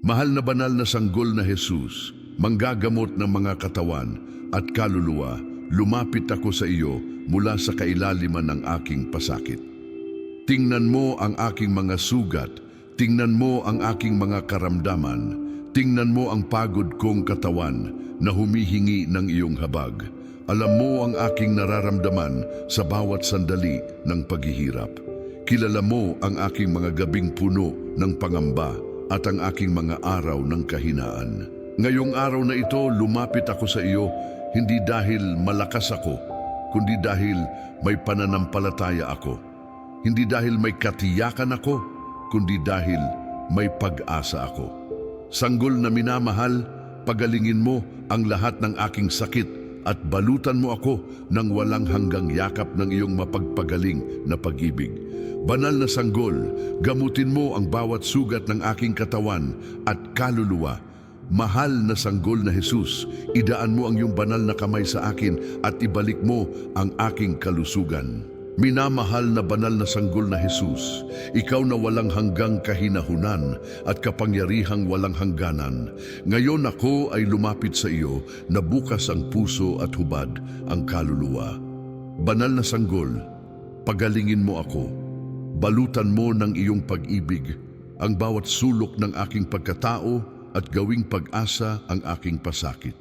Mahal na banal na sanggol na Jesus, manggagamot ng mga katawan at kaluluwa, lumapit ako sa iyo mula sa kailaliman ng aking pasakit. Tingnan mo ang aking mga sugat, tingnan mo ang aking mga karamdaman, tingnan mo ang pagod kong katawan na humihingi ng iyong habag. Alam mo ang aking nararamdaman sa bawat sandali ng paghihirap. Kilala mo ang aking mga gabing puno ng pangamba at ang aking mga araw ng kahinaan. Ngayong araw na ito, lumapit ako sa iyo, hindi dahil malakas ako, kundi dahil may pananampalataya ako. Hindi dahil may katiyakan ako, kundi dahil may pag-asa ako. Sanggol na minamahal, pagalingin mo ang lahat ng aking sakit at balutan mo ako ng walang hanggang yakap ng iyong mapagpagaling na pag-ibig. Banal na sanggol, gamutin mo ang bawat sugat ng aking katawan at kaluluwa. Mahal na sanggol na Jesus, idaan mo ang iyong banal na kamay sa akin at ibalik mo ang aking kalusugan. Minamahal na banal na sanggol na Jesus, ikaw na walang hanggang kahinahunan at kapangyarihang walang hangganan. Ngayon ako ay lumapit sa iyo na bukas ang puso at hubad ang kaluluwa. Banal na sanggol, pagalingin mo ako. Balutan mo ng iyong pag-ibig ang bawat sulok ng aking pagkatao at gawing pag-asa ang aking pasakit.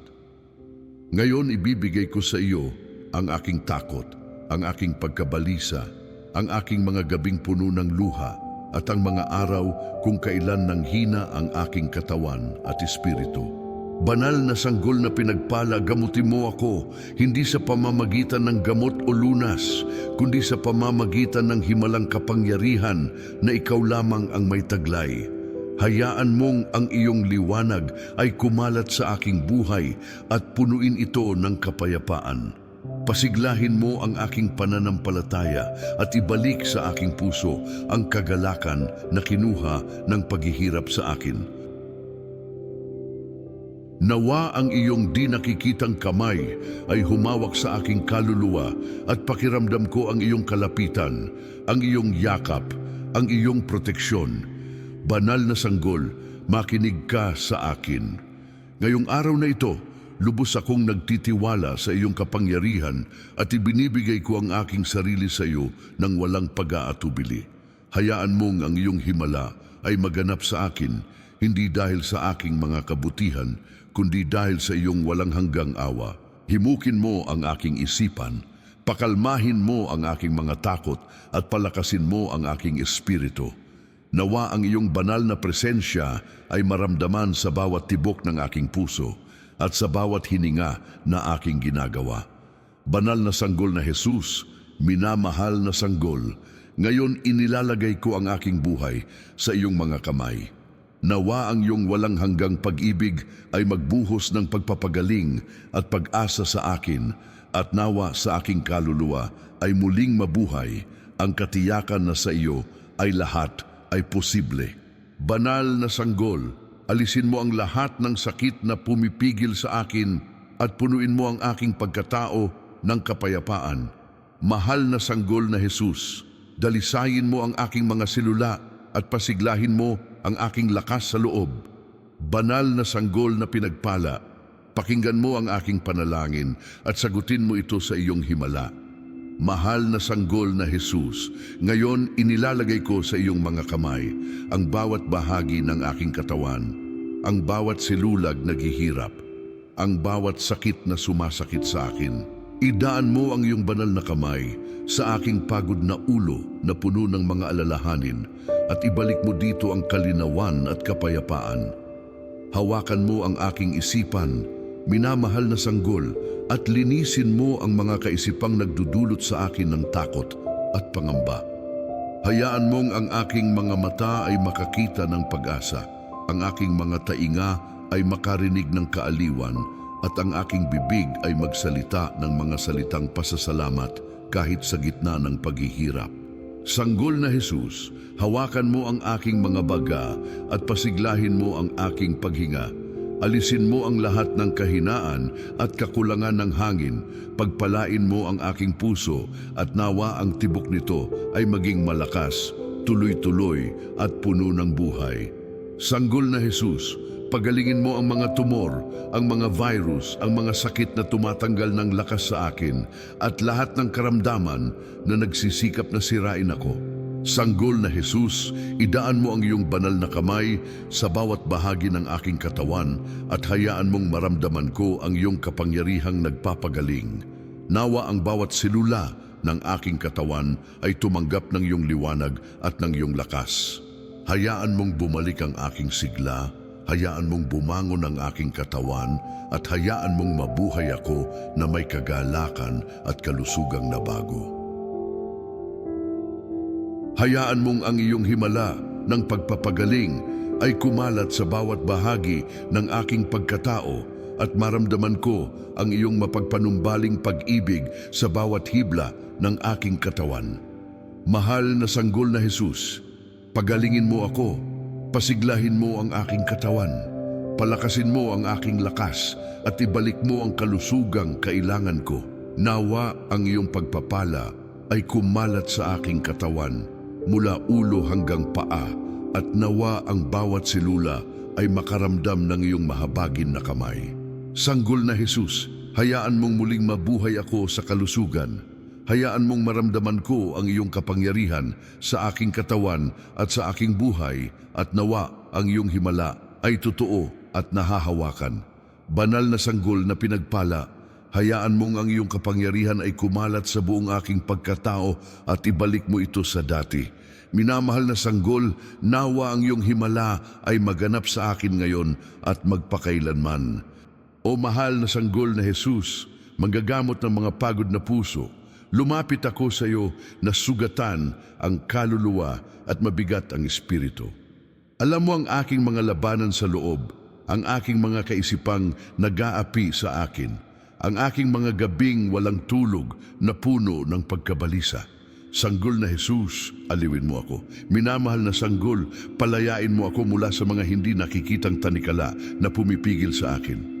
Ngayon ibibigay ko sa iyo ang aking takot, ang aking pagkabalisa, ang aking mga gabing puno ng luha, at ang mga araw kung kailan nanghina ang aking katawan at espiritu. Banal na sanggol na pinagpala, gamutin mo ako, hindi sa pamamagitan ng gamot o lunas, kundi sa pamamagitan ng himalang kapangyarihan na ikaw lamang ang may taglay. Hayaan mong ang iyong liwanag ay kumalat sa aking buhay at punuin ito ng kapayapaan. Pasiglahin mo ang aking pananampalataya at ibalik sa aking puso ang kagalakan na kinuha ng paghihirap sa akin. Nawa ang iyong di nakikitang kamay ay humawak sa aking kaluluwa at pakiramdam ko ang iyong kalapitan, ang iyong yakap, ang iyong proteksyon. Banal na sanggol, makinig ka sa akin. Ngayong araw na ito, lubos akong nagtitiwala sa iyong kapangyarihan at ibinibigay ko ang aking sarili sa iyo ng walang pag-aatubili. Hayaan mong ang iyong himala ay maganap sa akin, hindi dahil sa aking mga kabutihan, kundi dahil sa iyong walang hanggang awa. Himukin mo ang aking isipan, pakalmahin mo ang aking mga takot at palakasin mo ang aking espiritu. Nawa ang iyong banal na presensya ay maramdaman sa bawat tibok ng aking puso at sa bawat hininga na aking ginagawa. Banal na sanggol na Jesus, minamahal na sanggol, ngayon inilalagay ko ang aking buhay sa iyong mga kamay. Nawa ang iyong walang hanggang pag-ibig ay magbuhos ng pagpapagaling at pag-asa sa akin, at nawa sa aking kaluluwa ay muling mabuhay ang katiyakan na sa iyo ay lahat ay posible. Banal na sanggol, alisin mo ang lahat ng sakit na pumipigil sa akin at punuin mo ang aking pagkatao ng kapayapaan. Mahal na sanggol na Jesus, dalisayin mo ang aking mga silula at pasiglahin mo ang aking lakas sa loob. Banal na sanggol na pinagpala, pakinggan mo ang aking panalangin at sagutin mo ito sa iyong himala. Mahal na sanggol na Jesus, ngayon inilalagay ko sa iyong mga kamay ang bawat bahagi ng aking katawan, ang bawat silulag na gihirap, ang bawat sakit na sumasakit sa akin. Idaan mo ang iyong banal na kamay sa aking pagod na ulo na puno ng mga alalahanin at ibalik mo dito ang kalinawan at kapayapaan. Hawakan mo ang aking isipan, minamahal na sanggol, at linisin mo ang mga kaisipang nagdudulot sa akin ng takot at pangamba. Hayaan mong ang aking mga mata ay makakita ng pag-asa, ang aking mga tainga ay makarinig ng kaaliwan, at ang aking bibig ay magsalita ng mga salitang pasasalamat kahit sa gitna ng paghihirap. Sanggol na Jesus, hawakan mo ang aking mga baga at pasiglahin mo ang aking paghinga. Alisin mo ang lahat ng kahinaan at kakulangan ng hangin, pagpalain mo ang aking puso at nawa ang tibok nito ay maging malakas, tuloy-tuloy at puno ng buhay. Sanggol na Jesus, pagalingin mo ang mga tumor, ang mga virus, ang mga sakit na tumatanggal ng lakas sa akin at lahat ng karamdaman na nagsisikap na sirain ako. Sanggol na Jesus, idaan mo ang iyong banal na kamay sa bawat bahagi ng aking katawan at hayaan mong maramdaman ko ang iyong kapangyarihang nagpapagaling. Nawa ang bawat selula ng aking katawan ay tumanggap ng iyong liwanag at ng iyong lakas. Hayaan mong bumalik ang aking sigla, hayaan mong bumangon ang aking katawan, at hayaan mong mabuhay ako na may kagalakan at kalusugang na bago. Hayaan mong ang iyong himala ng pagpapagaling ay kumalat sa bawat bahagi ng aking pagkatao at maramdaman ko ang iyong mapagpanumbaling pag-ibig sa bawat hibla ng aking katawan. Mahal na sanggol na Jesus, pagalingin mo ako, pasiglahin mo ang aking katawan, palakasin mo ang aking lakas at ibalik mo ang kalusugang kailangan ko. Nawa ang iyong pagpapala ay kumalat sa aking katawan mula ulo hanggang paa at nawa ang bawat selula ay makaramdam ng iyong mahabagin na kamay. Sanggol na Jesus, hayaan mong muling mabuhay ako sa kalusugan. Hayaan mong maramdaman ko ang iyong kapangyarihan sa aking katawan at sa aking buhay at nawa ang iyong himala ay totoo at nahahawakan. Banal na sanggol na pinagpala, hayaan mong ang iyong kapangyarihan ay kumalat sa buong aking pagkatao at ibalik mo ito sa dati. Minamahal na sanggol, nawa ang iyong himala ay maganap sa akin ngayon at magpakailanman. O mahal na sanggol na Jesus, manggagamot ng mga pagod na puso, lumapit ako sa iyo na sugatan ang kaluluwa at mabigat ang espiritu. Alam mo ang aking mga labanan sa loob, ang aking mga kaisipang nag-aapi sa akin, ang aking mga gabing walang tulog na puno ng pagkabalisa. Sanggol na Jesus, aliwin mo ako. Minamahal na sanggol, palayain mo ako mula sa mga hindi nakikitang tanikala na pumipigil sa akin.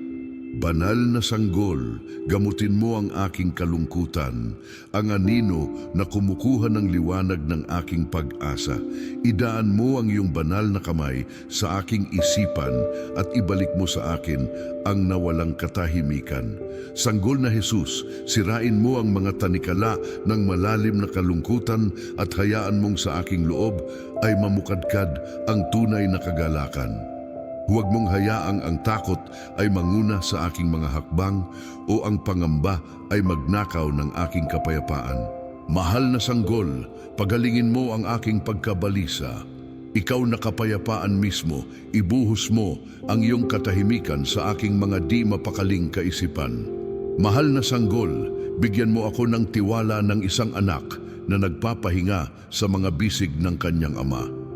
Banal na sanggol, gamutin mo ang aking kalungkutan, ang anino na kumukuha ng liwanag ng aking pag-asa. Idaan mo ang iyong banal na kamay sa aking isipan at ibalik mo sa akin ang nawalang katahimikan. Sanggol na Jesus, sirain mo ang mga tanikala ng malalim na kalungkutan at hayaan mong sa aking loob ay mamukadkad ang tunay na kagalakan. Huwag mong hayaang ang takot ay manguna sa aking mga hakbang o ang pangamba ay magnakaw ng aking kapayapaan. Mahal na sanggol, pagalingin mo ang aking pagkabalisa. Ikaw na kapayapaan mismo, ibuhos mo ang iyong katahimikan sa aking mga di mapakaling kaisipan. Mahal na sanggol, bigyan mo ako ng tiwala ng isang anak na nagpapahinga sa mga bisig ng kanyang ama.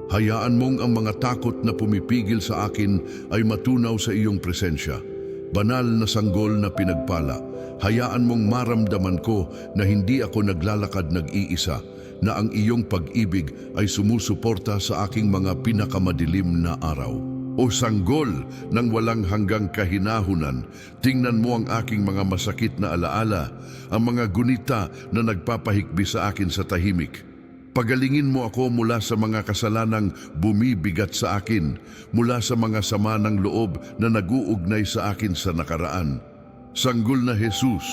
Hayaan mong ang mga takot na pumipigil sa akin ay matunaw sa iyong presensya. Banal na sanggol na pinagpala, hayaan mong maramdaman ko na hindi ako naglalakad nag-iisa, na ang iyong pag-ibig ay sumusuporta sa aking mga pinakamadilim na araw. O sanggol ng walang hanggang kahinahunan, tingnan mo ang aking mga masakit na alaala, ang mga gunita na nagpapahikbi sa akin sa tahimik. Pagalingin mo ako mula sa mga kasalanang bumibigat sa akin, mula sa mga sama ng loob na nag-uugnay sa akin sa nakaraan. Sanggol na Jesus,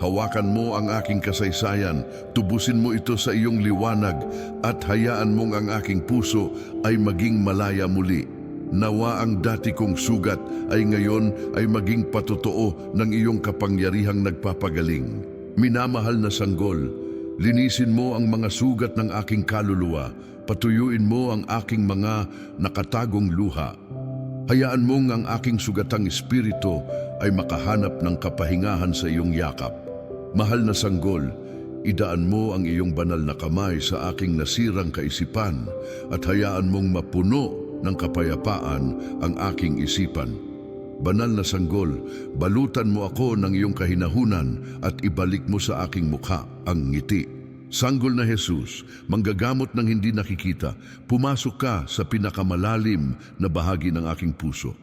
hawakan mo ang aking kasaysayan, tubusin mo ito sa iyong liwanag at hayaan mong ang aking puso ay maging malaya muli. Nawa ang dati kong sugat ay ngayon ay maging patotoo ng iyong kapangyarihang nagpapagaling. Minamahal na sanggol, linisin mo ang mga sugat ng aking kaluluwa, patuyuin mo ang aking mga nakatagong luha. Hayaan mong ang aking sugatang espiritu ay makahanap ng kapahingahan sa iyong yakap. Mahal na sanggol, idaan mo ang iyong banal na kamay sa aking nasirang kaisipan at hayaan mong mapuno ng kapayapaan ang aking isipan. Banal na sanggol, balutan mo ako ng iyong kahinahunan at ibalik mo sa aking mukha ang ngiti. Sanggol na Jesus, manggagamot ng hindi nakikita, pumasok ka sa pinakamalalim na bahagi ng aking puso.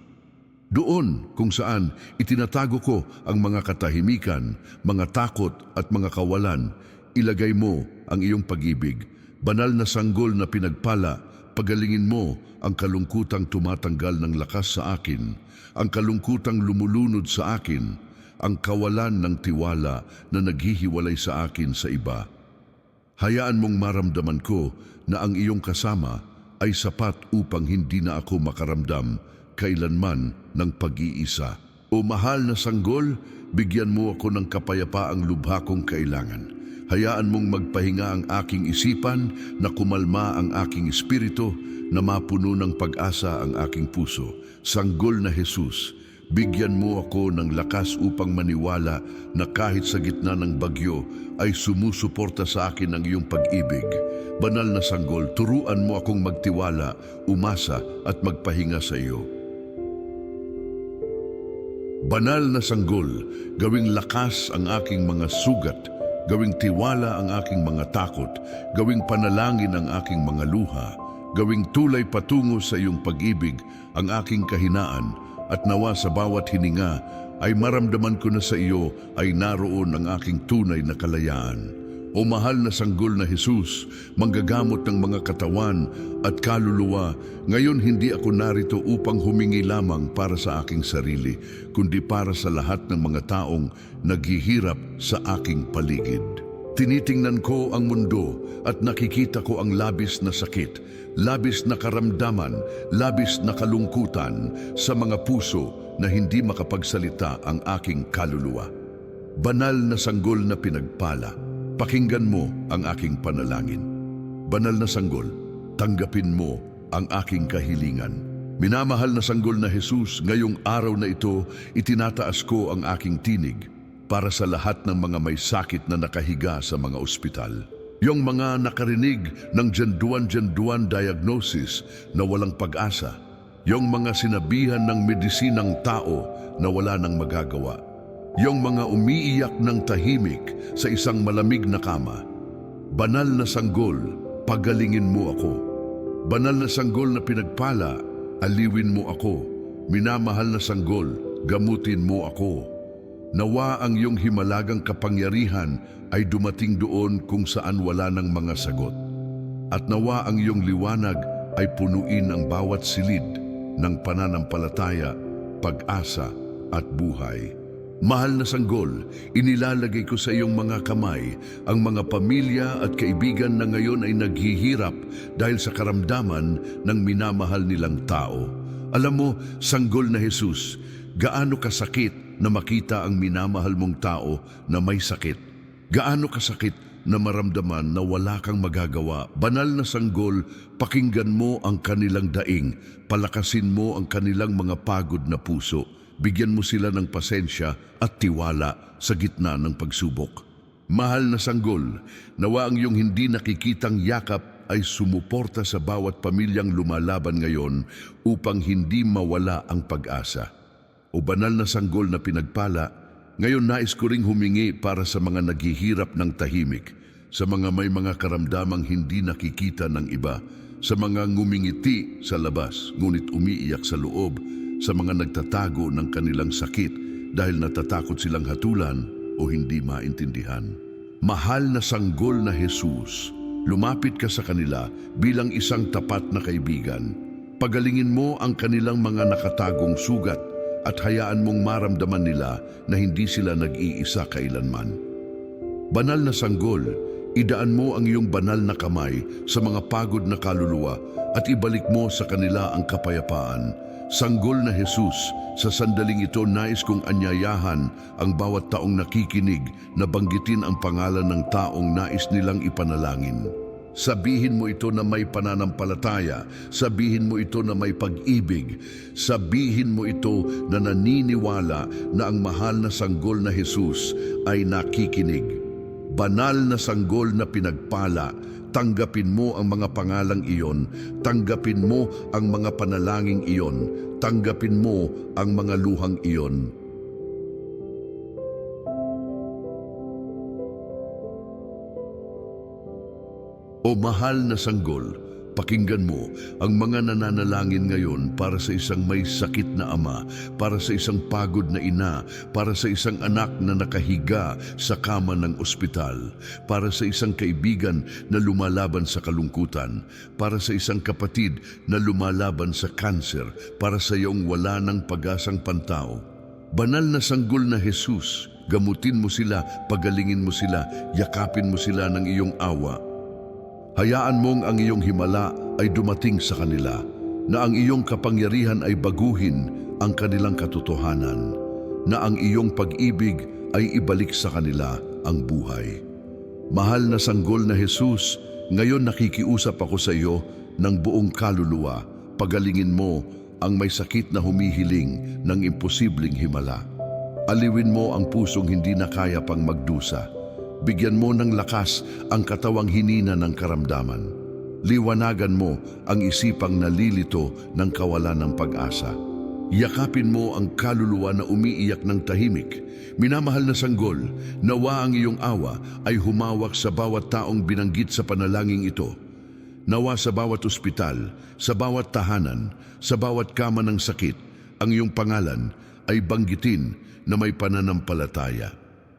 Doon kung saan itinatago ko ang mga katahimikan, mga takot at mga kawalan, ilagay mo ang iyong pag-ibig. Banal na sanggol na pinagpala, pagalingin mo ang kalungkutang tumatanggal ng lakas sa akin, ang kalungkutang lumulunod sa akin, ang kawalan ng tiwala na naghihiwalay sa akin sa iba. Hayaan mong maramdaman ko na ang iyong kasama ay sapat upang hindi na ako makaramdam kailanman ng pag-iisa. O mahal na sanggol, bigyan mo ako ng kapayapaang lubha kong kailangan. Hayaan mong magpahinga ang aking isipan, na kumalma ang aking espiritu, na mapuno ng pag-asa ang aking puso. Sanggol na Jesus, bigyan mo ako ng lakas upang maniwala na kahit sa gitna ng bagyo ay sumusuporta sa akin ang iyong pag-ibig. Banal na sanggol, turuan mo akong magtiwala, umasa at magpahinga sa iyo. Banal na sanggol, gawing lakas ang aking mga sugat, gawing tiwala ang aking mga takot, gawing panalangin ang aking mga luha, gawing tulay patungo sa iyong pag-ibig ang aking kahinaan, at nawa sa bawat hininga ay maramdaman ko na sa iyo ay naroon ang aking tunay na kalayaan. O mahal na sanggol na Jesus, manggagamot ng mga katawan at kaluluwa, ngayon hindi ako narito upang humingi lamang para sa aking sarili, kundi para sa lahat ng mga taong naghihirap sa aking paligid. Tinitingnan ko ang mundo at nakikita ko ang labis na sakit, labis na karamdaman, labis na kalungkutan sa mga puso na hindi makapagsalita ang aking kaluluwa. Banal na sanggol na pinagpala, pakinggan mo ang aking panalangin. Banal na sanggol, tanggapin mo ang aking kahilingan. Minamahal na sanggol na Jesus, ngayong araw na ito, itinataas ko ang aking tinig para sa lahat ng mga may sakit na nakahiga sa mga ospital. Yung mga nakarinig ng janduan-janduan diagnosis na walang pag-asa. Yung mga sinabihan ng medisinang tao na wala nang magagawa. Yung mga umiiyak ng tahimik sa isang malamig na kama. Banal na sanggol, pagalingin mo ako. Banal na sanggol na pinagpala, aliwin mo ako. Minamahal na sanggol, gamutin mo ako. Nawa ang iyong himalagang kapangyarihan ay dumating doon kung saan wala ng mga sagot. At nawa ang iyong liwanag ay punuin ang bawat silid ng pananampalataya, pag-asa at buhay. Mahal na sanggol, inilalagay ko sa iyong mga kamay ang mga pamilya at kaibigan na ngayon ay naghihirap dahil sa karamdaman ng minamahal nilang tao. Alam mo, sanggol na Jesus, gaano kasakit na makita ang minamahal mong tao na may sakit. Gaano kasakit na maramdaman na wala kang magagawa. Banal na sanggol, pakinggan mo ang kanilang daing, palakasin mo ang kanilang mga pagod na puso. Bigyan mo sila ng pasensya at tiwala sa gitna ng pagsubok. Mahal na sanggol, nawa ang iyong hindi nakikitang yakap ay sumuporta sa bawat pamilyang lumalaban ngayon upang hindi mawala ang pag-asa. O banal na sanggol na pinagpala, ngayon nais ko ring humingi para sa mga naghihirap ng tahimik, sa mga may mga karamdamang hindi nakikita ng iba, sa mga ngumingiti sa labas ngunit umiiyak sa loob, sa mga nagtatago ng kanilang sakit dahil natatakot silang hatulan o hindi maintindihan. Mahal na sanggol na Jesus, lumapit ka sa kanila bilang isang tapat na kaibigan. Pagalingin mo ang kanilang mga nakatagong sugat at hayaan mong maramdaman nila na hindi sila nag-iisa kailanman. Banal na sanggol, idaan mo ang iyong banal na kamay sa mga pagod na kaluluwa at ibalik mo sa kanila ang kapayapaan. Sanggol na Jesus, sa sandaling ito nais kong anyayahan ang bawat taong nakikinig na banggitin ang pangalan ng taong nais nilang ipanalangin. Sabihin mo ito na may pananampalataya, sabihin mo ito na may pag-ibig, sabihin mo ito na naniniwala na ang mahal na sanggol na Jesus ay nakikinig. Banal na sanggol na pinagpala, tanggapin mo ang mga pangalang iyon, tanggapin mo ang mga panalangin iyon, tanggapin mo ang mga luhang iyon. O mahal na sanggol, Pakinggan mo ang mga nananalangin ngayon para sa isang may sakit na ama, para sa isang pagod na ina, para sa isang anak na nakahiga sa kama ng ospital, para sa isang kaibigan na lumalaban sa kalungkutan, para sa isang kapatid na lumalaban sa kanser, para sa iyong wala ng pag-asang pantao. Banal na sanggol na Jesus, gamutin mo sila, pagalingin mo sila, yakapin mo sila ng iyong awa. Hayaan mong ang iyong himala ay dumating sa kanila, na ang iyong kapangyarihan ay baguhin ang kanilang katotohanan, na ang iyong pag-ibig ay ibalik sa kanila ang buhay. Mahal na sanggol na Jesus, ngayon nakikiusap ako sa iyo ng buong kaluluwa, pagalingin mo ang may sakit na humihiling ng imposibleng himala. Aliwin mo ang pusong hindi na kaya pang magdusa. Bigyan mo ng lakas ang katawang hinina ng karamdaman. Liwanagan mo ang isipang nalilito ng kawalan ng pag-asa. Yakapin mo ang kaluluwa na umiiyak ng tahimik. Minamahal na sanggol, nawa ang iyong awa ay humawak sa bawat taong binanggit sa panalangin ito. Nawa sa bawat ospital, sa bawat tahanan, sa bawat kama ng sakit, ang iyong pangalan ay banggitin na may pananampalataya.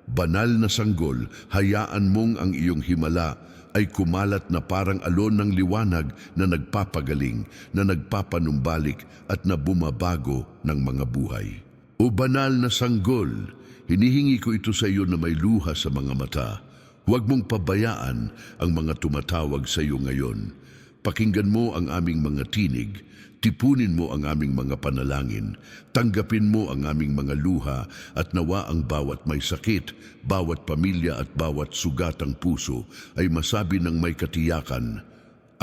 Banal na sanggol, hayaan mong ang iyong himala ay kumalat na parang alon ng liwanag na nagpapagaling, na nagpapanumbalik at na bumabago ng mga buhay. O banal na sanggol, hinihingi ko ito sa iyo na may luha sa mga mata. Huwag mong pabayaan ang mga tumatawag sa iyo ngayon. Pakinggan mo ang aming mga tinig, tipunin mo ang aming mga panalangin, tanggapin mo ang aming mga luha at nawa ang bawat may sakit, bawat pamilya at bawat sugatang puso ay masabi ng may katiyakan,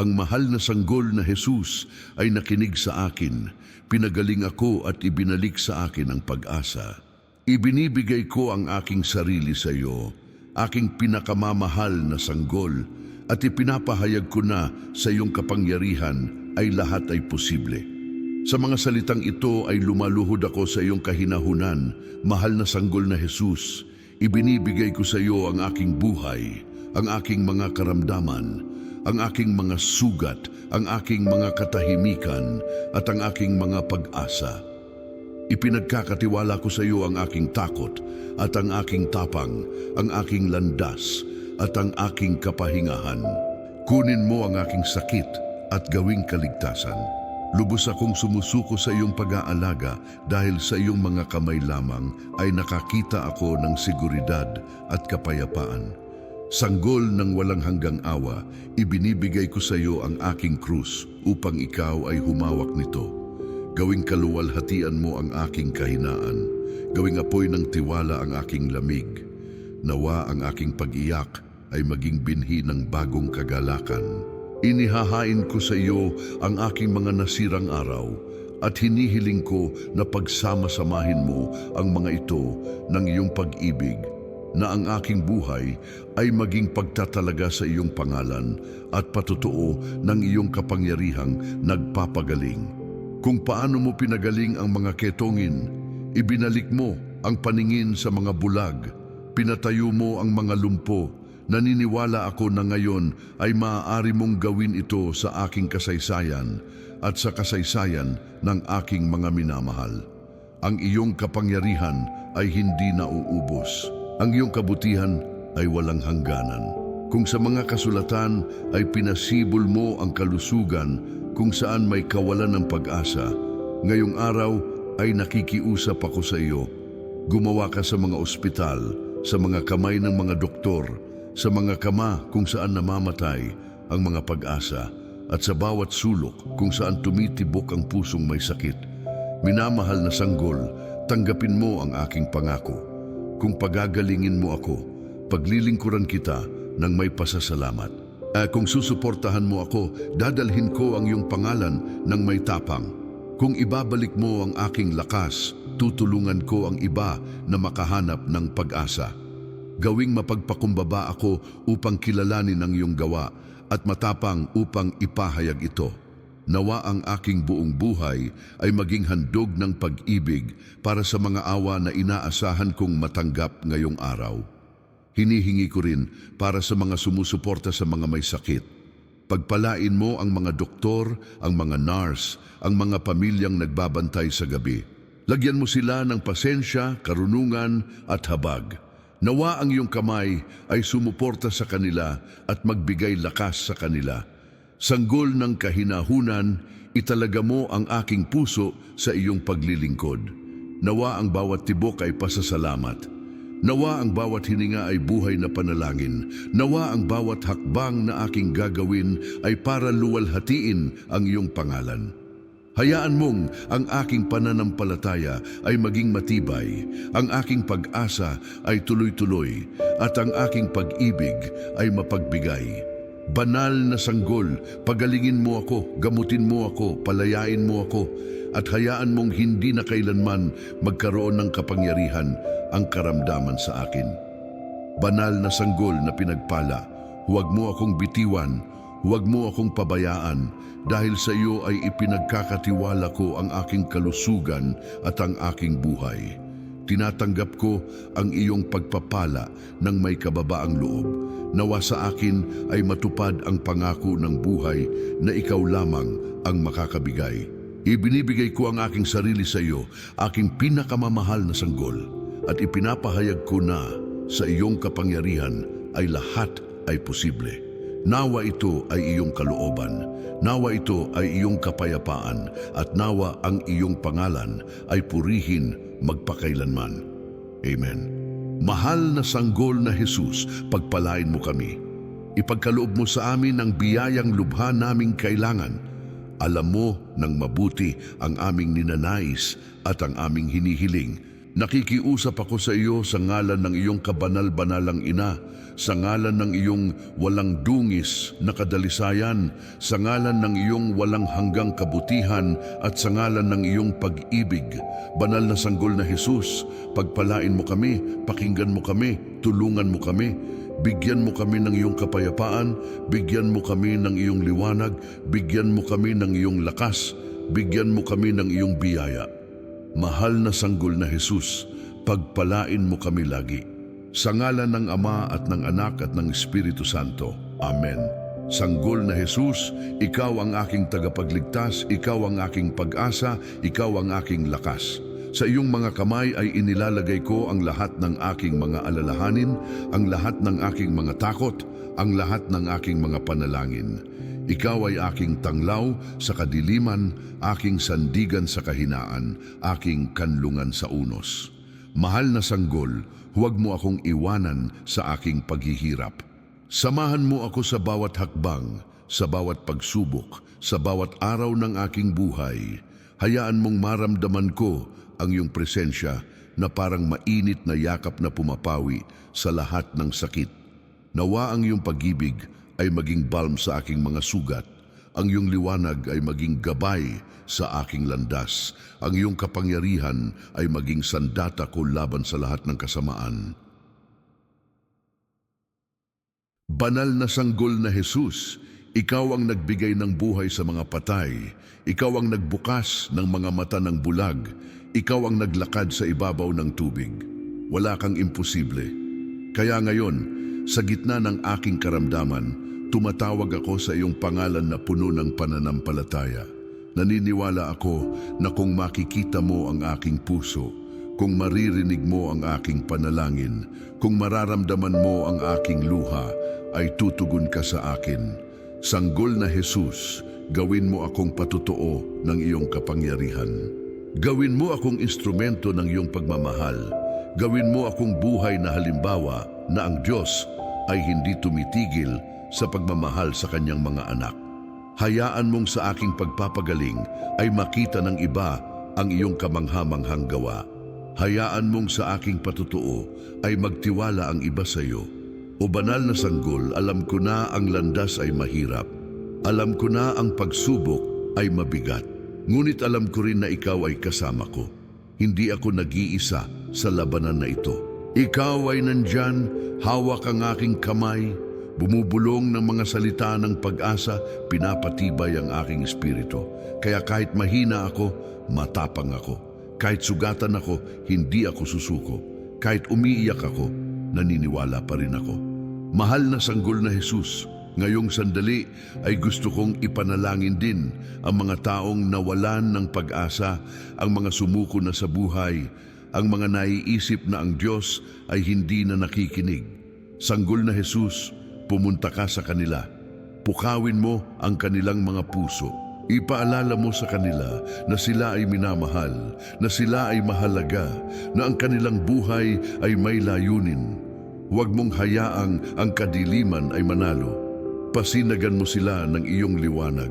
ang mahal na sanggol na Jesus ay nakinig sa akin, pinagaling ako at ibinalik sa akin ang pag-asa. Ibinibigay ko ang aking sarili sa iyo, aking pinakamamahal na sanggol, at ipinapahayag ko na sa iyong kapangyarihan ay lahat ay posible. Sa mga salitang ito ay lumaluhod ako sa iyong kahinahunan, mahal na sanggol na Jesus. Ibinibigay ko sa iyo ang aking buhay, ang aking mga karamdaman, ang aking mga sugat, ang aking mga katahimikan, at ang aking mga pag-asa. Ipinagkakatiwala ko sa iyo ang aking takot, at ang aking tapang, ang aking landas, at ang aking kapahingahan. Kunin mo ang aking sakit at gawing kaligtasan. Lubos akong sumusuko sa iyong pag-aalaga dahil sa iyong mga kamay lamang ay nakakita ako ng seguridad at kapayapaan. Sanggol ng walang hanggang awa, ibinibigay ko sa iyo ang aking krus upang ikaw ay humawak nito. Gawing kaluwalhatian mo ang aking kahinaan, gawing apoy ng tiwala ang aking lamig. Nawa ang aking pag-iyak ay maging binhi ng bagong kagalakan. Inihahain ko sa iyo ang aking mga nasirang araw at hinihiling ko na pagsama-samahin mo ang mga ito ng iyong pag-ibig, na ang aking buhay ay maging pagtatalaga sa iyong pangalan at patutuo ng iyong kapangyarihang nagpapagaling. Kung paano mo pinagaling ang mga ketongin, ibinalik mo ang paningin sa mga bulag, pinatayo mo ang mga lumpo. Naniniwala ako na ngayon ay maaari mong gawin ito sa aking kasaysayan at sa kasaysayan ng aking mga minamahal. Ang iyong kapangyarihan ay hindi nauubos. Ang iyong kabutihan ay walang hangganan. Kung sa mga kasulatan ay pinasibol mo ang kalusugan kung saan may kawalan ng pag-asa, ngayong araw ay nakikiusap ako sa iyo. Gumawa ka sa mga ospital, sa mga kamay ng mga doktor, sa mga kama kung saan namamatay ang mga pag-asa, at sa bawat sulok kung saan tumitibok ang pusong may sakit. Minamahal na sanggol, tanggapin mo ang aking pangako. Kung pagagalingin mo ako, paglilingkuran kita ng may pasasalamat. Kung susuportahan mo ako, dadalhin ko ang iyong pangalan ng may tapang. Kung ibabalik mo ang aking lakas, tutulungan ko ang iba na makahanap ng pag-asa. Gawing mapagpakumbaba ako upang kilalanin ang iyong gawa at matapang upang ipahayag ito. Nawa ang aking buong buhay ay maging handog ng pag-ibig para sa mga awa na inaasahan kong matanggap ngayong araw. Hinihingi ko rin para sa mga sumusuporta sa mga may sakit. Pagpalain mo ang mga doktor, ang mga nurse, ang mga pamilyang nagbabantay sa gabi. Lagyan mo sila ng pasensya, karunungan at habag. Nawa ang iyong kamay ay sumuporta sa kanila at magbigay lakas sa kanila. Sanggol ng kahinahunan, italaga mo ang aking puso sa iyong paglilingkod. Nawa ang bawat tibok ay pasasalamat. Nawa ang bawat hininga ay buhay na panalangin. Nawa ang bawat hakbang na aking gagawin ay para luwalhatiin ang iyong pangalan. Hayaan mong ang aking pananampalataya ay maging matibay, ang aking pag-asa ay tuloy-tuloy, at ang aking pag-ibig ay mapagbigay. Banal na sanggol, pagalingin mo ako, gamutin mo ako, palayain mo ako, at hayaan mong hindi na kailanman magkaroon ng kapangyarihan ang karamdaman sa akin. Banal na sanggol na pinagpala, huwag mo akong bitiwan, huwag mo akong pabayaan, dahil sa iyo ay ipinagkakatiwala ko ang aking kalusugan at ang aking buhay. Tinatanggap ko ang iyong pagpapala ng may kababaang loob. Nawa sa akin ay matupad ang pangako ng buhay na ikaw lamang ang makakabigay. Ibinibigay ko ang aking sarili sa iyo, aking pinakamamahal na sanggol, at ipinapahayag ko na sa iyong kapangyarihan ay lahat ay posible. Nawa ito ay iyong kalooban, nawa ito ay iyong kapayapaan, at nawa ang iyong pangalan ay purihin magpakailanman. Amen. Mahal na sanggol na Jesus, pagpalain mo kami. Ipagkaloob mo sa amin ang biyayang lubha naming kailangan. Alam mo ng mabuti ang aming ninanais at ang aming hinihiling. Nakikiusap ako sa iyo sa ngalan ng iyong kabanal-banalang ina, sa ngalan ng iyong walang dungis na kadalisayan, sa ngalan ng iyong walang hanggang kabutihan, at sa ngalan ng iyong pag-ibig. Banal na sanggol na Jesus, pagpalain mo kami, pakinggan mo kami, tulungan mo kami. Bigyan mo kami ng iyong kapayapaan, bigyan mo kami ng iyong liwanag, bigyan mo kami ng iyong lakas, bigyan mo kami ng iyong biyaya. Mahal na sanggol na Jesus, pagpalain mo kami lagi. Sa ngalan ng Ama at ng Anak at ng Espiritu Santo. Amen. Sanggol na Jesus, ikaw ang aking tagapagligtas, ikaw ang aking pag-asa, ikaw ang aking lakas. Sa iyong mga kamay ay inilalagay ko ang lahat ng aking mga alalahanin, ang lahat ng aking mga takot, ang lahat ng aking mga panalangin. Ikaw ay aking tanglaw sa kadiliman, aking sandigan sa kahinaan, aking kanlungan sa unos. Mahal na sanggol, huwag mo akong iwanan sa aking paghihirap. Samahan mo ako sa bawat hakbang, sa bawat pagsubok, sa bawat araw ng aking buhay. Hayaan mong maramdaman ko ang iyong presensya na parang mainit na yakap na pumapawi sa lahat ng sakit. Nawa ang iyong pag-ibig ay maging balm sa aking mga sugat. Ang iyong liwanag ay maging gabay sa aking landas. Ang iyong kapangyarihan ay maging sandata ko laban sa lahat ng kasamaan. Banal na sanggol na Jesus, ikaw ang nagbigay ng buhay sa mga patay. Ikaw ang nagbukas ng mga mata ng bulag. Ikaw ang naglakad sa ibabaw ng tubig. Wala kang imposible. Kaya ngayon, sa gitna ng aking karamdaman, tumatawag ako sa iyong pangalan na puno ng pananampalataya. Naniniwala ako na kung makikita mo ang aking puso, kung maririnig mo ang aking panalangin, kung mararamdaman mo ang aking luha, ay tutugon ka sa akin. Sanggol na Jesus, gawin mo akong patotoo ng iyong kapangyarihan. Gawin mo akong instrumento ng iyong pagmamahal. Gawin mo akong buhay na halimbawa na ang Diyos ay hindi tumitigil sa pagmamahal sa kanyang mga anak. Hayaan mong sa aking pagpapagaling ay makita ng iba ang iyong kamangha-manghang gawa. Hayaan mong sa aking patutuo ay magtiwala ang iba sa iyo. O banal na sanggol, alam ko na ang landas ay mahirap. Alam ko na ang pagsubok ay mabigat. Ngunit alam ko rin na ikaw ay kasama ko. Hindi ako nag-iisa sa labanan na ito. Ikaw ay nandyan, hawak ang aking kamay, bumubulong ng mga salita ng pag-asa, pinapatibay ang aking espiritu. Kaya kahit mahina ako, matapang ako. Kahit sugatan ako, hindi ako susuko. Kahit umiiyak ako, naniniwala pa rin ako. Mahal na sanggol na Jesus, Ngayong sandali ay gusto kong ipanalangin din ang mga taong nawalan ng pag-asa, ang mga sumuko na sa buhay, ang mga naiisip na ang Diyos ay hindi na nakikinig. Sanggol na Jesus, pumunta ka sa kanila. Pukawin mo ang kanilang mga puso. Ipaalala mo sa kanila na sila ay minamahal, na sila ay mahalaga, na ang kanilang buhay ay may layunin. Huwag mong hayaang ang kadiliman ay manalo. Pasinagan mo sila ng iyong liwanag.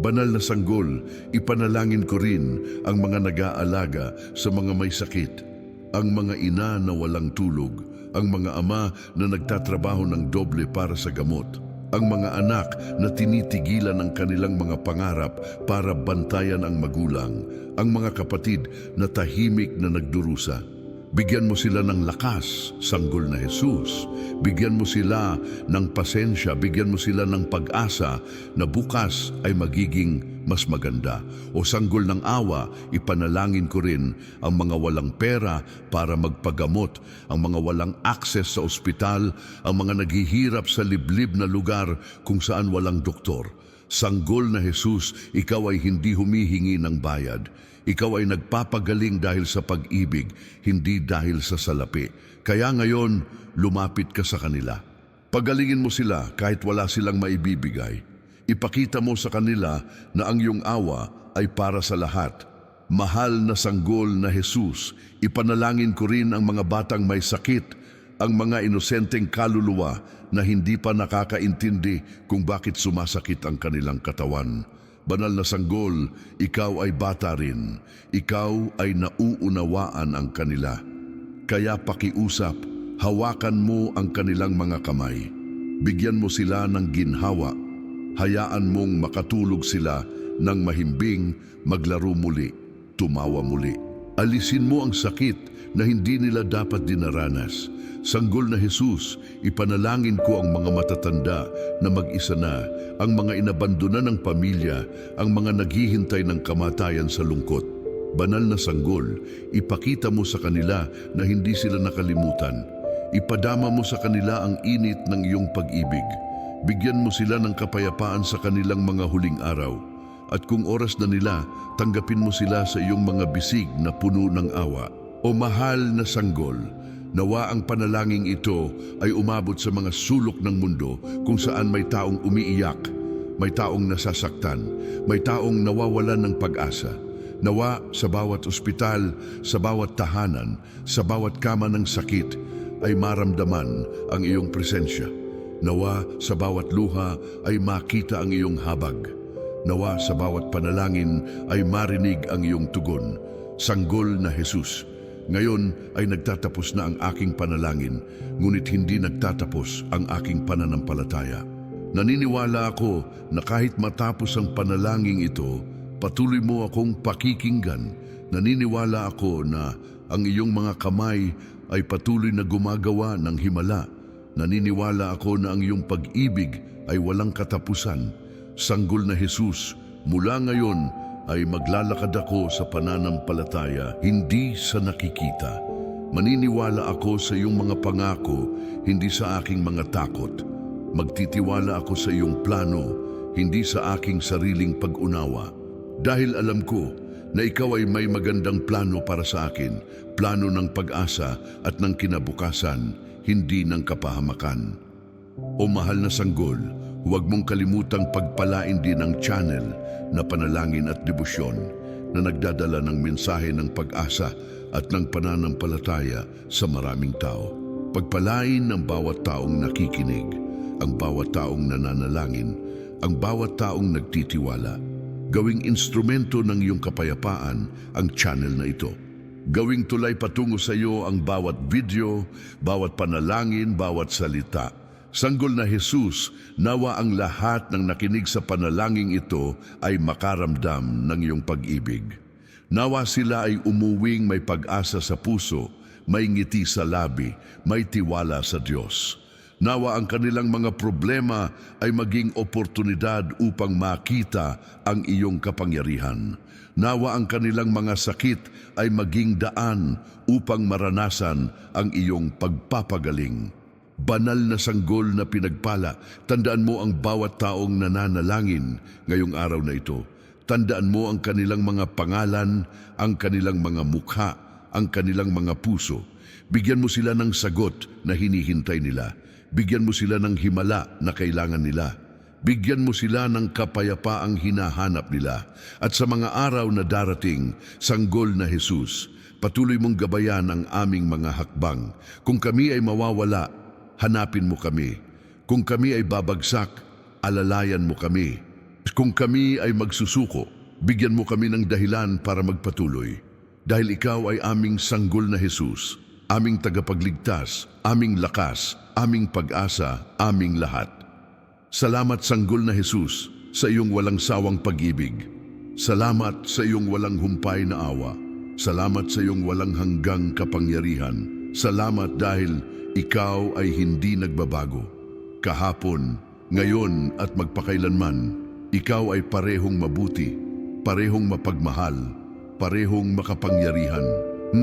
Banal na sanggol, ipanalangin ko rin ang mga nag-aalaga sa mga may sakit, ang mga ina na walang tulog, ang mga ama na nagtatrabaho ng doble para sa gamot, ang mga anak na tinitigilan ang kanilang mga pangarap para bantayan ang magulang, ang mga kapatid na tahimik na nagdurusa. Bigyan mo sila ng lakas, sanggol na Jesus. Bigyan mo sila ng pasensya, bigyan mo sila ng pag-asa na bukas ay magiging mas maganda. O sanggol ng awa, ipanalangin ko rin ang mga walang pera para magpagamot, ang mga walang access sa ospital, ang mga naghihirap sa liblib na lugar kung saan walang doktor. Sanggol na Jesus, ikaw ay hindi humihingi ng bayad. Ikaw ay nagpapagaling dahil sa pag-ibig, hindi dahil sa salapi. Kaya ngayon, lumapit ka sa kanila. Pagalingin mo sila kahit wala silang maibibigay. Ipakita mo sa kanila na ang iyong awa ay para sa lahat. Mahal na sanggol na Jesus, ipanalangin ko rin ang mga batang may sakit, ang mga inosenteng kaluluwa na hindi pa nakakaintindi kung bakit sumasakit ang kanilang katawan. Banal na sanggol, ikaw ay bata rin. Ikaw ay nauunawaan ang kanila. Kaya pakiusap, hawakan mo ang kanilang mga kamay. Bigyan mo sila ng ginhawa. Hayaan mong makatulog sila ng mahimbing, maglaro muli, tumawa muli. Alisin mo ang sakit na hindi nila dapat dinaranas. Sanggol na Jesus, ipanalangin ko ang mga matatanda na mag-isa na, ang mga inabandona ng pamilya, ang mga naghihintay ng kamatayan sa lungkot. Banal na sanggol, ipakita mo sa kanila na hindi sila nakalimutan. Ipadama mo sa kanila ang init ng iyong pag-ibig. Bigyan mo sila ng kapayapaan sa kanilang mga huling araw. At kung oras na nila, tanggapin mo sila sa iyong mga bisig na puno ng awa. O mahal na sanggol, nawa ang panalangin ito ay umabot sa mga sulok ng mundo kung saan may taong umiiyak, may taong nasasaktan, may taong nawawalan ng pag-asa. Nawa sa bawat ospital, sa bawat tahanan, sa bawat kama ng sakit ay maramdaman ang iyong presensya. Nawa sa bawat luha ay makita ang iyong habag. Nawa sa bawat panalangin ay marinig ang iyong tugon. Sanggol na Jesus, ngayon ay nagtatapos na ang aking panalangin, ngunit hindi nagtatapos ang aking pananampalataya. Naniniwala ako na kahit matapos ang panalangin ito, patuloy mo akong pakikinggan. Naniniwala ako na ang iyong mga kamay ay patuloy na gumagawa ng himala. Naniniwala ako na ang iyong pag-ibig ay walang katapusan. Sanggol na Jesus, mula ngayon ay maglalakad ako sa pananampalataya, hindi sa nakikita. Maniniwala ako sa iyong mga pangako, hindi sa aking mga takot. Magtitiwala ako sa iyong plano, hindi sa aking sariling pag-unawa. Dahil alam ko na ikaw ay may magandang plano para sa akin, plano ng pag-asa at ng kinabukasan, hindi ng kapahamakan. O mahal na sanggol, huwag mong kalimutang pagpalain din ang channel na panalangin at debosyon na nagdadala ng mensahe ng pag-asa at ng pananampalataya sa maraming tao. Pagpalain ng bawat taong nakikinig, ang bawat taong nananalangin, ang bawat taong nagtitiwala. Gawing instrumento ng iyong kapayapaan ang channel na ito. Gawing tulay patungo sa iyo ang bawat video, bawat panalangin, bawat salita. Sanggol na Jesus, nawa ang lahat ng nakinig sa panalangin ito ay makaramdam ng iyong pag-ibig. Nawa sila ay umuwing may pag-asa sa puso, may ngiti sa labi, may tiwala sa Diyos. Nawa ang kanilang mga problema ay maging oportunidad upang makita ang iyong kapangyarihan. Nawa ang kanilang mga sakit ay maging daan upang maranasan ang iyong pagpapagaling. Banal na sanggol na pinagpala, tandaan mo ang bawat taong nananalangin ngayong araw na ito. Tandaan mo ang kanilang mga pangalan, ang kanilang mga mukha, ang kanilang mga puso. Bigyan mo sila ng sagot na hinihintay nila. Bigyan mo sila ng himala na kailangan nila. Bigyan mo sila ng kapayapaang hinahanap nila. At sa mga araw na darating, sanggol na Jesus, patuloy mong gabayan ang aming mga hakbang. Kung kami ay mawawala, hanapin mo kami. Kung kami ay babagsak, alalayan mo kami. Kung kami ay magsusuko, bigyan mo kami ng dahilan para magpatuloy. Dahil ikaw ay aming sanggol na Jesus, aming tagapagligtas, aming lakas, aming pag-asa, aming lahat. Salamat sanggol na Jesus sa iyong walang sawang pag-ibig. Salamat sa iyong walang humpay na awa. Salamat sa iyong walang hanggang kapangyarihan. Salamat dahil ikaw ay hindi nagbabago. Kahapon, ngayon at magpakailanman, ikaw ay parehong mabuti, parehong mapagmahal, parehong makapangyarihan.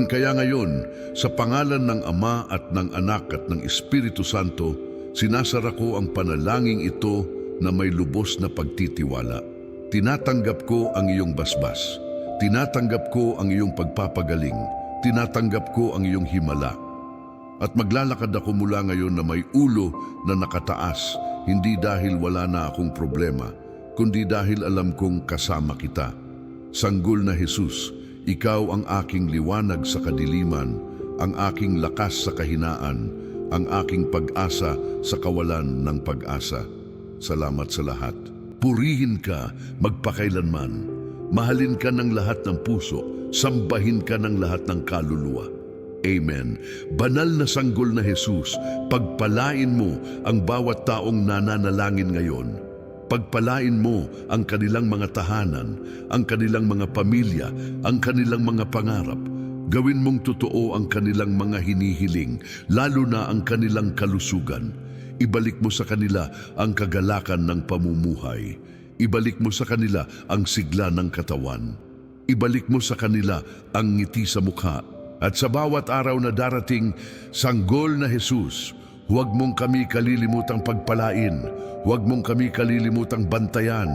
Kaya ngayon, sa pangalan ng Ama at ng Anak at ng Espiritu Santo, sinasara ko ang panalangin ito na may lubos na pagtitiwala. Tinatanggap ko ang iyong basbas. Tinatanggap ko ang iyong pagpapagaling. Tinatanggap ko ang iyong himala. At maglalakad ako mula ngayon na may ulo na nakataas, hindi dahil wala na akong problema, kundi dahil alam kong kasama kita. Sanggol na Jesus, ikaw ang aking liwanag sa kadiliman, ang aking lakas sa kahinaan, ang aking pag-asa sa kawalan ng pag-asa. Salamat sa lahat. Purihin ka magpakailanman. Mahalin ka ng lahat ng puso, sambahin ka ng lahat ng kaluluwa. Amen. Banal na sanggol na Jesus, pagpalain mo ang bawat taong nananalangin ngayon. Pagpalain mo ang kanilang mga tahanan, ang kanilang mga pamilya, ang kanilang mga pangarap. Gawin mong totoo ang kanilang mga hinihiling, lalo na ang kanilang kalusugan. Ibalik mo sa kanila ang kagalakan ng pamumuhay. Ibalik mo sa kanila ang sigla ng katawan. Ibalik mo sa kanila ang ngiti sa mukha. At sa bawat araw na darating, sanggol na Jesus, huwag mong kami kalilimutang pagpalain. Huwag mong kami kalilimutang bantayan.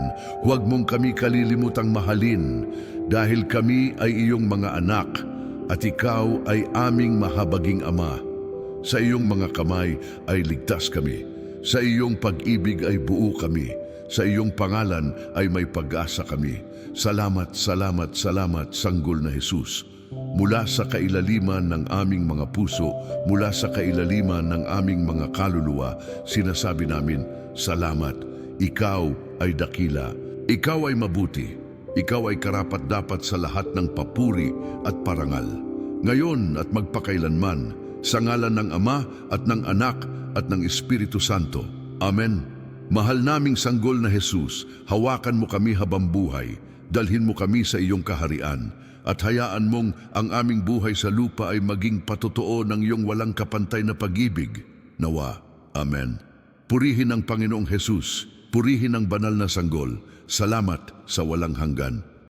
Huwag mong kami kalilimutang mahalin. Dahil kami ay iyong mga anak at ikaw ay aming mahabaging Ama. Sa iyong mga kamay ay ligtas kami. Sa iyong pag-ibig ay buo kami. Sa iyong pangalan ay may pag-asa kami. Salamat, salamat, salamat, sanggol na Jesus. Mula sa kailaliman ng aming mga puso, mula sa kailaliman ng aming mga kaluluwa, sinasabi namin, salamat. Ikaw ay dakila. Ikaw ay mabuti. Ikaw ay karapat-dapat sa lahat ng papuri at parangal. Ngayon at magpakailanman, sa ngalan ng Ama at ng Anak at ng Espiritu Santo. Amen. Mahal naming sanggol na Jesus, hawakan mo kami habang buhay. Dalhin mo kami sa iyong kaharian. At hayaan mong ang aming buhay sa lupa ay maging patotoo ng iyong walang kapantay na pag-ibig. Nawa. Amen. Purihin ang Panginoong Jesus. Purihin ang banal na sanggol. Salamat sa walang hanggan.